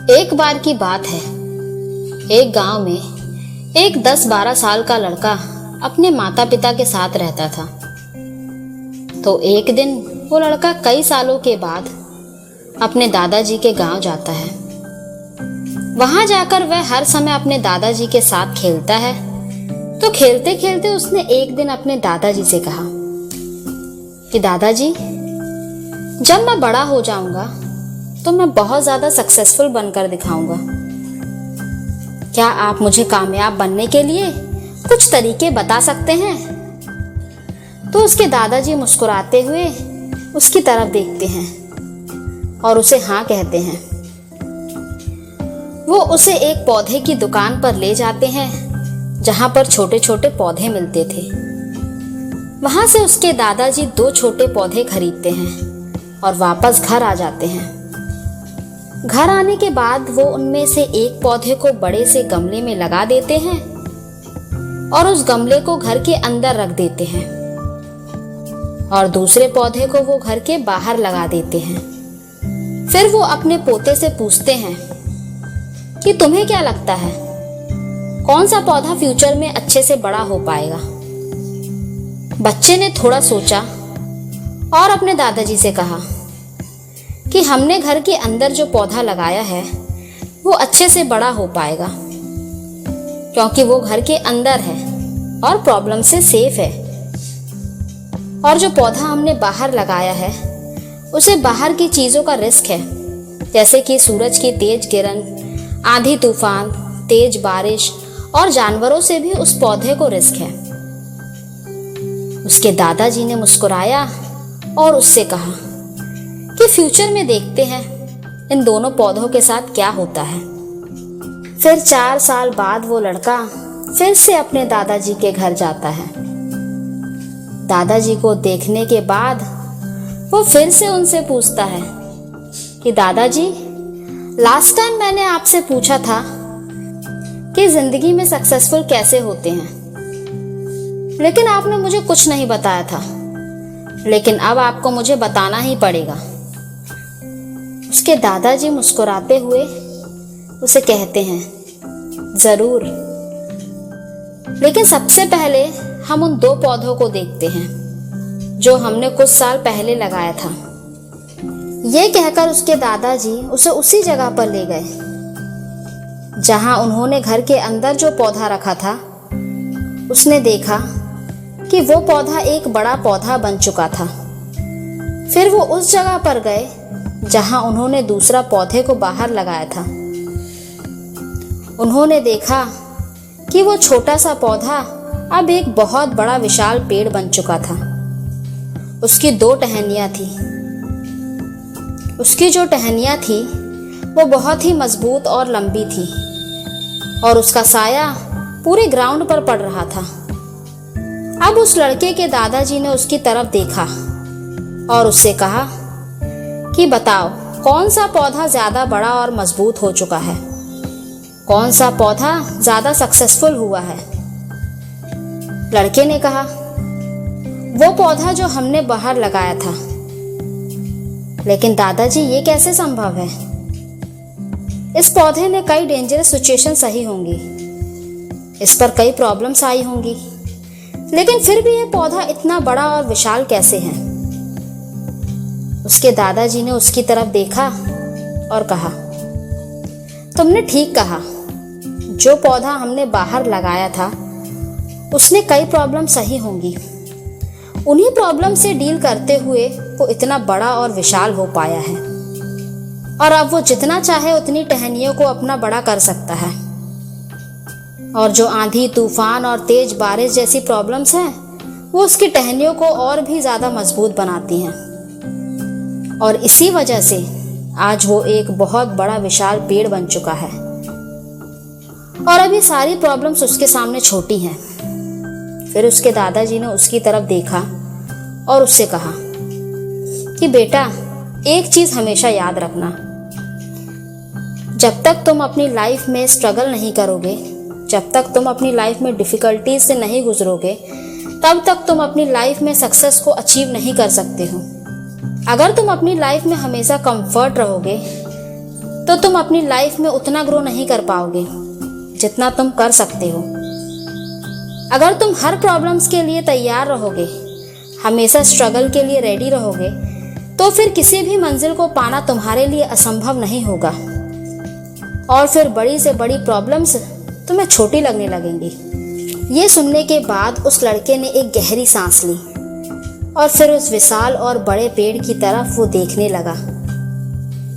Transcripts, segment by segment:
एक बार की बात है, एक गांव में एक 10-12 साल का लड़का अपने माता पिता के साथ रहता था। तो एक दिन वो लड़का कई सालों के बाद अपने दादाजी के गांव जाता है। वहां जाकर वह हर समय अपने दादाजी के साथ खेलता है। तो खेलते खेलते उसने एक दिन अपने दादाजी से कहा कि दादाजी, जब मैं बड़ा हो जाऊंगा तो मैं बहुत ज्यादा सक्सेसफुल बनकर दिखाऊंगा। क्या आप मुझे कामयाब बनने के लिए कुछ तरीके बता सकते हैं? तो उसके दादाजी मुस्कुराते हुए उसकी तरफ देखते हैं और उसे हाँ कहते हैं। वो उसे एक पौधे की दुकान पर ले जाते हैं जहां पर छोटे छोटे पौधे मिलते थे। वहां से उसके दादाजी 2 छोटे पौधे खरीदते हैं और वापस घर आ जाते हैं। घर आने के बाद वो उनमें से एक पौधे को बड़े से गमले में लगा देते हैं और उस गमले को घर के अंदर रख देते हैं और दूसरे पौधे को वो घर के बाहर लगा देते हैं। फिर वो अपने पोते से पूछते हैं कि तुम्हें क्या लगता है, कौन सा पौधा फ्यूचर में अच्छे से बड़ा हो पाएगा? बच्चे ने थोड़ा सोचा और अपने दादाजी से कहा कि हमने घर के अंदर जो पौधा लगाया है वो अच्छे से बड़ा हो पाएगा, क्योंकि वो घर के अंदर है और प्रॉब्लम से सेफ है। और जो पौधा हमने बाहर लगाया है उसे बाहर की चीज़ों का रिस्क है, जैसे कि सूरज की तेज किरण, आंधी तूफान, तेज बारिश और जानवरों से भी उस पौधे को रिस्क है। उसके दादाजी ने मुस्कुराया और उससे कहा कि फ्यूचर में देखते हैं इन दोनों पौधों के साथ क्या होता है। फिर 4 साल बाद वो लड़का फिर से अपने दादाजी के घर जाता है। दादाजी को देखने के बाद वो फिर से उनसे पूछता है कि दादाजी, लास्ट टाइम मैंने आपसे पूछा था कि जिंदगी में सक्सेसफुल कैसे होते हैं, लेकिन आपने मुझे कुछ नहीं बताया था, लेकिन अब आपको मुझे बताना ही पड़ेगा। उसके दादाजी मुस्कुराते हुए उसे कहते हैं, जरूर, लेकिन सबसे पहले हम उन 2 पौधों को देखते हैं जो हमने कुछ साल पहले लगाया था। ये कहकर उसके दादाजी उसे उसी जगह पर ले गए जहां उन्होंने घर के अंदर जो पौधा रखा था। उसने देखा कि वो पौधा एक बड़ा पौधा बन चुका था। फिर वो उस जगह पर गए जहां उन्होंने दूसरा पौधे को बाहर लगाया था। उन्होंने देखा कि वो छोटा सा पौधा अब एक बहुत बड़ा विशाल पेड़ बन चुका था। उसकी 2 टहनियाँ थी। उसकी जो टहनियाँ थी वो बहुत ही मजबूत और लंबी थी और उसका साया पूरे ग्राउंड पर पड़ रहा था। अब उस लड़के के दादाजी ने उसकी तरफ देखा और उससे कहा कि बताओ, कौन सा पौधा ज्यादा बड़ा और मजबूत हो चुका है? कौन सा पौधा ज्यादा सक्सेसफुल हुआ है? लड़के ने कहा, वो पौधा जो हमने बाहर लगाया था। लेकिन दादाजी, ये कैसे संभव है? इस पौधे ने कई डेंजरस सिचुएशन सही होंगी, इस पर कई प्रॉब्लम्स आई होंगी, लेकिन फिर भी ये पौधा इतना बड़ा और विशाल कैसे है? उसके दादाजी ने उसकी तरफ देखा और कहा, तुमने ठीक कहा, जो पौधा हमने बाहर लगाया था उसने कई प्रॉब्लम सही होंगी। उन्हीं प्रॉब्लम से डील करते हुए वो इतना बड़ा और विशाल हो पाया है और अब वो जितना चाहे उतनी टहनियों को अपना बड़ा कर सकता है। और जो आंधी तूफान और तेज बारिश जैसी प्रॉब्लम्स हैं वो उसकी टहनियों को और भी ज़्यादा मजबूत बनाती हैं और इसी वजह से आज वो एक बहुत बड़ा विशाल पेड़ बन चुका है और अभी सारी प्रॉब्लम्स उसके सामने छोटी हैं। फिर उसके दादाजी ने उसकी तरफ देखा और उससे कहा कि बेटा, एक चीज़ हमेशा याद रखना, जब तक तुम अपनी लाइफ में स्ट्रगल नहीं करोगे, जब तक तुम अपनी लाइफ में डिफ़िकल्टीज से नहीं गुजरोगे, तब तक तुम अपनी लाइफ में सक्सेस को अचीव नहीं कर सकते हो। अगर तुम अपनी लाइफ में हमेशा कंफर्ट रहोगे तो तुम अपनी लाइफ में उतना ग्रो नहीं कर पाओगे जितना तुम कर सकते हो। अगर तुम हर प्रॉब्लम्स के लिए तैयार रहोगे, हमेशा स्ट्रगल के लिए रेडी रहोगे, तो फिर किसी भी मंजिल को पाना तुम्हारे लिए असंभव नहीं होगा और फिर बड़ी से बड़ी प्रॉब्लम्स तुम्हें छोटी लगने लगेंगी। ये सुनने के बाद उस लड़के ने एक गहरी सांस ली और फिर उस विशाल और बड़े पेड़ की तरफ वो देखने लगा।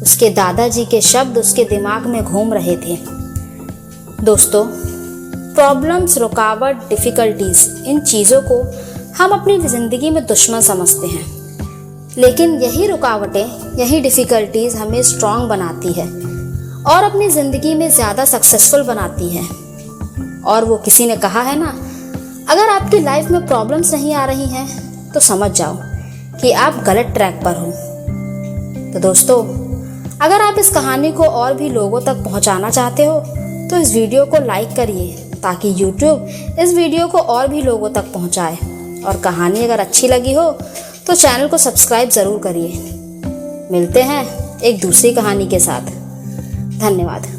उसके दादाजी के शब्द उसके दिमाग में घूम रहे थे। दोस्तों, प्रॉब्लम्स, रुकावट, डिफ़िकल्टीज, इन चीज़ों को हम अपनी ज़िंदगी में दुश्मन समझते हैं, लेकिन यही रुकावटें, यही डिफ़िकल्टीज हमें स्ट्रांग बनाती है और अपनी ज़िंदगी में ज़्यादा सक्सेसफुल बनाती है। और वो किसी ने कहा है ना, अगर आपकी लाइफ में प्रॉब्लम्स नहीं आ रही हैं तो समझ जाओ कि आप गलत ट्रैक पर हो। तो दोस्तों, अगर आप इस कहानी को और भी लोगों तक पहुंचाना चाहते हो तो इस वीडियो को लाइक करिए ताकि YouTube इस वीडियो को और भी लोगों तक पहुंचाए। और कहानी अगर अच्छी लगी हो तो चैनल को सब्सक्राइब ज़रूर करिए। मिलते हैं एक दूसरी कहानी के साथ। धन्यवाद।